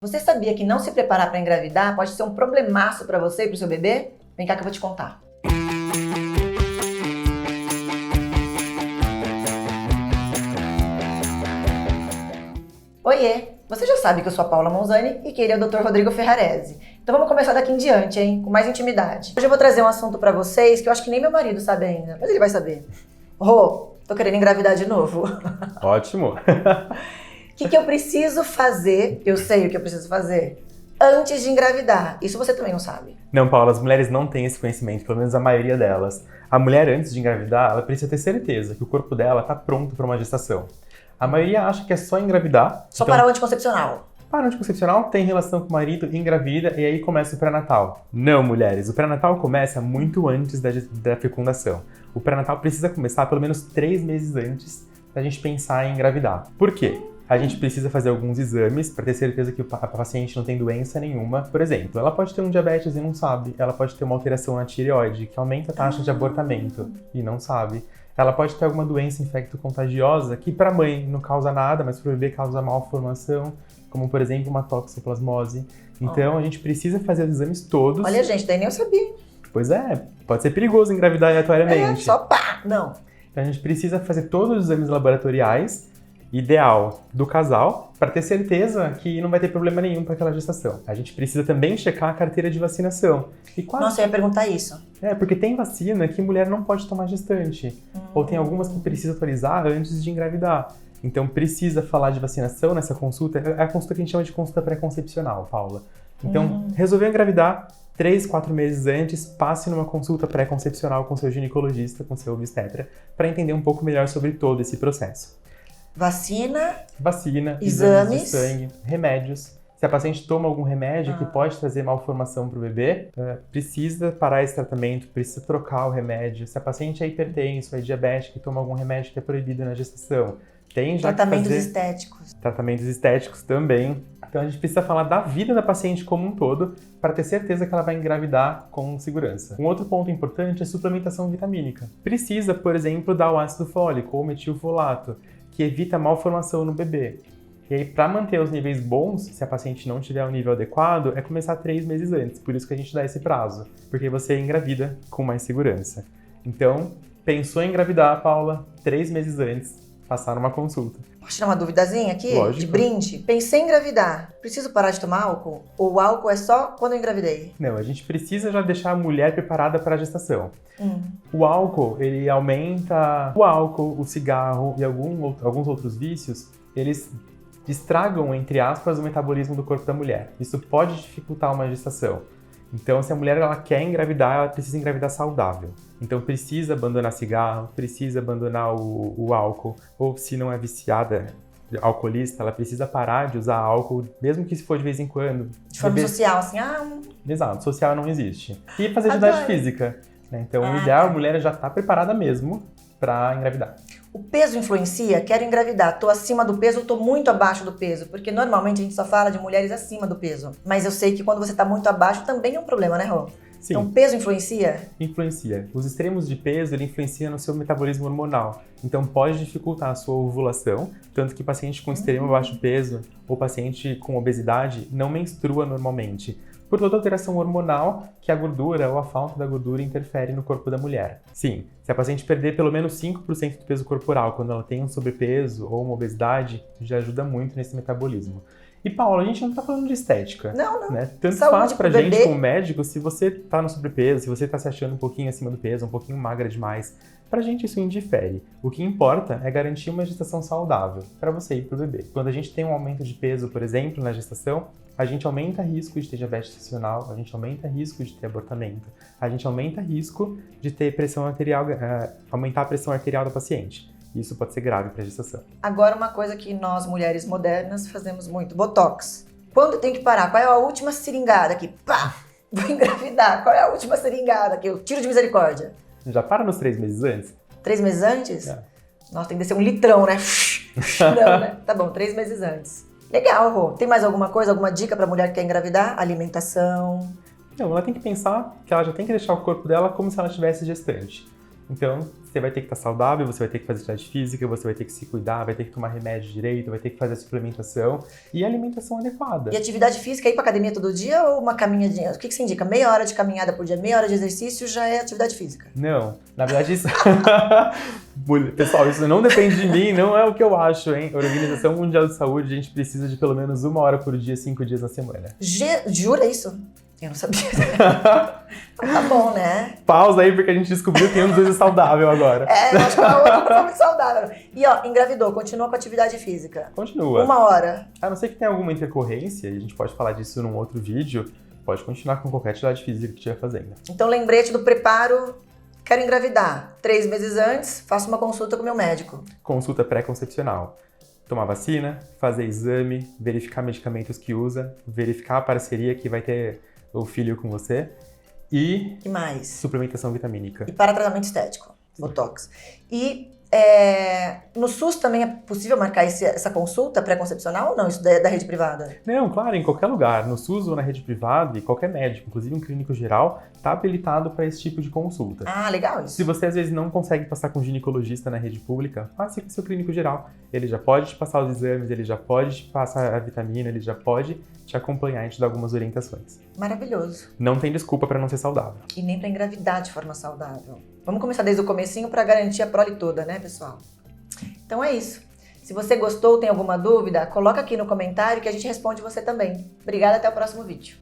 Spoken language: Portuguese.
Você sabia que não se preparar para engravidar pode ser um problemaço para você e para o seu bebê? Vem cá que eu vou te contar. Oiê! Você já sabe que eu sou a Paula Monzani e que ele é o Dr. Rodrigo Ferrarese. Então vamos começar daqui em diante, hein? Com mais intimidade. Hoje eu vou trazer um assunto pra vocês que eu acho que nem meu marido sabe ainda, mas ele vai saber. Rô, tô querendo engravidar de novo. Ótimo! O que eu preciso fazer? Eu sei o que eu preciso fazer antes de engravidar. Isso você também não sabe. Não, Paula, as mulheres não têm esse conhecimento, pelo menos a maioria delas. A mulher, antes de engravidar, ela precisa ter certeza que o corpo dela está pronto para uma gestação. A maioria acha que é só engravidar. Só parar o anticoncepcional. Para o anticoncepcional, tem relação com o marido, engravida e aí começa o pré-natal. Não, mulheres, o pré-natal começa muito antes da fecundação. O pré-natal precisa começar pelo menos 3 meses antes da gente pensar em engravidar. Por quê? A gente precisa fazer alguns exames para ter certeza que a paciente não tem doença nenhuma. Por exemplo, ela pode ter um diabetes e não sabe. Ela pode ter uma alteração na tireoide, que aumenta a taxa de abortamento e não sabe. Ela pode ter alguma doença infecto-contagiosa que para a mãe não causa nada, mas para o bebê causa malformação, como por exemplo uma toxoplasmose. Então a gente precisa fazer os exames todos. Olha, gente, daí nem eu sabia. Pois é, pode ser perigoso engravidar aleatoriamente. Só pá! Não. Então a gente precisa fazer todos os exames laboratoriais ideal do casal para ter certeza que não vai ter problema nenhum para aquela gestação. A gente precisa também checar a carteira de vacinação. E Nossa, eu ia perguntar isso. porque tem vacina que mulher não pode tomar gestante. Ou tem algumas que precisa atualizar antes de engravidar. Então precisa falar de vacinação nessa consulta. É a consulta que a gente chama de consulta pré-concepcional, Paula. Então, resolveu engravidar 3, 4 meses antes, passe numa consulta pré-concepcional com seu ginecologista, com seu obstetra, para entender um pouco melhor sobre todo esse processo. Vacina, exames de sangue, remédios. Se a paciente toma algum remédio que pode trazer malformação para o bebê, precisa parar esse tratamento, precisa trocar o remédio. Se a paciente é hipertenso, é diabética e toma algum remédio que é proibido na gestação, tem já tratamentos que fazer estéticos. Tratamentos estéticos também. Então a gente precisa falar da vida da paciente como um todo para ter certeza que ela vai engravidar com segurança. Um outro ponto importante é a suplementação vitamínica. Precisa, por exemplo, dar o ácido fólico ou metilfolato, que evita malformação no bebê. E aí, para manter os níveis bons, se a paciente não tiver o nível adequado, é começar 3 meses antes. Por isso que a gente dá esse prazo, porque você engravida com mais segurança. Então, pensou em engravidar, Paula, 3 meses antes, passar numa consulta. Posso tirar uma duvidazinha aqui? Lógico. De brinde? Pensei em engravidar. Preciso parar de tomar álcool? Ou o álcool é só quando eu engravidei? Não, a gente precisa já deixar a mulher preparada para a gestação. O álcool, ele aumenta o álcool, o cigarro e alguns outros vícios, eles estragam, entre aspas, o metabolismo do corpo da mulher. Isso pode dificultar uma gestação. Então, se a mulher ela quer engravidar, ela precisa engravidar saudável. Então, precisa abandonar cigarro, precisa abandonar o álcool, ou se não é viciada, alcoolista, ela precisa parar de usar álcool, mesmo que se for de vez em quando. De forma social, assim, Exato, social não existe. E fazer atividade física. Né? Então, o ideal, a mulher já está preparada mesmo para engravidar. O peso influencia? Quero engravidar. Tô acima do peso ou tô muito abaixo do peso? Porque normalmente a gente só fala de mulheres acima do peso. Mas eu sei que quando você tá muito abaixo também é um problema, né, Rô? Sim. Então, peso influencia? Influencia. Os extremos de peso, ele influencia no seu metabolismo hormonal. Então, pode dificultar a sua ovulação, tanto que paciente com extremo baixo peso ou paciente com obesidade não menstrua normalmente, por toda alteração hormonal que a gordura ou a falta da gordura interfere no corpo da mulher. Sim, se a paciente perder pelo menos 5% do peso corporal quando ela tem um sobrepeso ou uma obesidade, já ajuda muito nesse metabolismo. E, Paula, a gente não tá falando de estética. Não. Né? Tanto Saúde faz pra pro gente, bebê. como médico, se você tá no sobrepeso, se você tá se achando um pouquinho acima do peso, um pouquinho magra demais, pra gente isso indifere. O que importa é garantir uma gestação saudável para você e pro bebê. Quando a gente tem um aumento de peso, por exemplo, na gestação, a gente aumenta risco de ter diabetes gestacional, a gente aumenta risco de ter abortamento, a gente aumenta risco de ter pressão arterial, aumentar a pressão arterial da paciente. Isso pode ser grave para a gestação. Agora, uma coisa que nós, mulheres modernas, fazemos muito. Botox. Quando tem que parar? Qual é a última seringada aqui? Pá! Vou engravidar. Qual é a última seringada aqui? Eu tiro de misericórdia. Já para nos 3 meses antes? 3 meses antes? É. Nossa, tem que descer 1 litrão, né? Não, né? Tá bom, 3 meses antes. Legal, Rô. Tem mais alguma coisa, alguma dica pra mulher que quer engravidar? Alimentação? Não, ela tem que pensar que ela já tem que deixar o corpo dela como se ela estivesse gestante. Então, você vai ter que estar saudável, você vai ter que fazer atividade física, você vai ter que se cuidar, vai ter que tomar remédio direito, vai ter que fazer a suplementação e a alimentação adequada. E atividade física, ir pra academia todo dia ou uma caminhadinha? O que você indica? Meia hora de caminhada por dia, meia hora de exercício já é atividade física? Não, na verdade isso... Pessoal, isso não depende de mim, não é o que eu acho, hein? Organização Mundial de Saúde, a gente precisa de pelo menos 1 hora por dia, 5 dias na semana. Jura isso? Eu não sabia. Tá bom, né? Pausa aí, porque a gente descobriu que tem um desejo saudável agora. Eu acho que a outra foi muito saudável. E ó, engravidou, continua com a atividade física. Continua. 1 hora. A não ser que tenha alguma intercorrência, e a gente pode falar disso num outro vídeo, pode continuar com qualquer atividade física que estiver fazendo. Então, lembrete do preparo, quero engravidar. 3 meses antes, faço uma consulta com o meu médico. Consulta pré-concepcional. Tomar vacina, fazer exame, verificar medicamentos que usa, verificar a parceria que vai ter o filho com você e E mais? suplementação vitamínica. E para tratamento estético, botox. E no SUS também é possível marcar essa consulta pré-concepcional ou não? Isso da rede privada? Não, claro, em qualquer lugar, no SUS ou na rede privada, e qualquer médico, inclusive um clínico geral, está habilitado para esse tipo de consulta. Ah, legal isso. Se você às vezes não consegue passar com um ginecologista na rede pública, passe com o seu clínico geral. Ele já pode te passar os exames, ele já pode te passar a vitamina, ele já pode te acompanhar e te dar algumas orientações. Maravilhoso. Não tem desculpa para não ser saudável. E nem para engravidar de forma saudável. Vamos começar desde o comecinho para garantir a prole toda, né, pessoal? Então é isso. Se você gostou, tem alguma dúvida, coloca aqui no comentário que a gente responde você também. Obrigada, até o próximo vídeo.